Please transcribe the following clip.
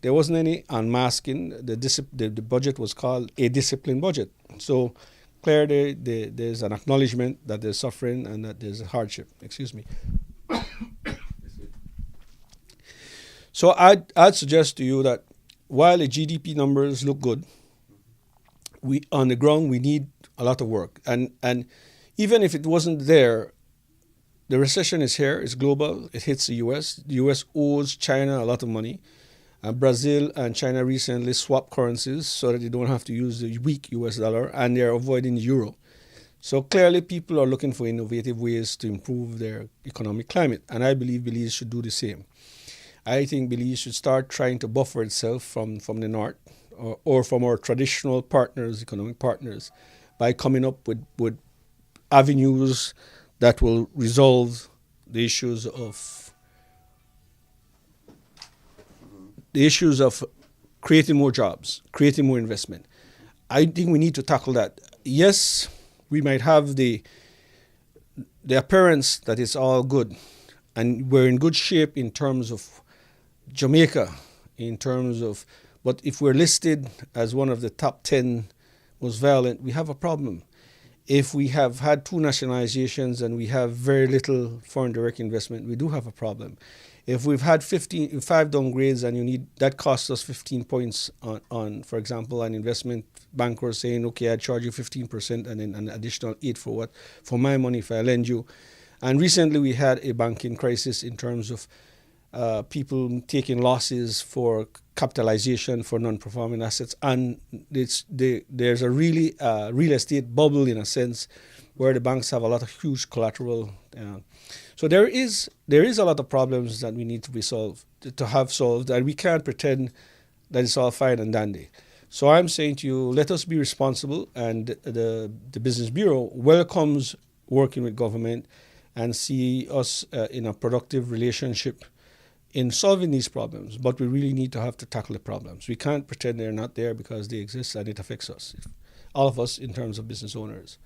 there wasn't any unmasking. The budget was called a disciplined budget. So clearly there's an acknowledgement that there's suffering and that there's a hardship. Excuse me. So I'd suggest to you that while the GDP numbers look good, we on the ground we need a lot of work. And even if it wasn't there, the recession is here, it's global, it hits the US. The US owes China a lot of money. Brazil and China recently swapped currencies so that they don't have to use the weak US dollar, and they're avoiding the euro. So clearly people are looking for innovative ways to improve their economic climate, and I believe Belize should do the same. I think Belize should start trying to buffer itself from the north or from our traditional partners, economic partners, by coming up with avenues that will resolve the issues of creating more jobs, creating more investment. I think we need to tackle that. Yes, we might have the appearance that it's all good, and we're in good shape in terms of Jamaica, but if we're listed as one of the top 10 most violent, we have a problem. If we have had 2 nationalizations and we have very little foreign direct investment, we do have a problem. If we've had 5 downgrades and that costs us 15 points on, for example, an investment banker saying, okay, I charge you 15% and then an additional 8 for what? For my money if I lend you. And recently we had a banking crisis in terms of people taking losses for capitalization for non-performing assets, and there's a really real estate bubble in a sense where the banks have a lot of huge collateral. So there is a lot of problems that we need to have solved, and we can't pretend that it's all fine and dandy. So I'm saying to you, let us be responsible, and the Business Bureau welcomes working with government and see us in a productive relationship in solving these problems, but we really need to have to tackle the problems. We can't pretend they're not there because they exist and it affects us, all of us in terms of business owners.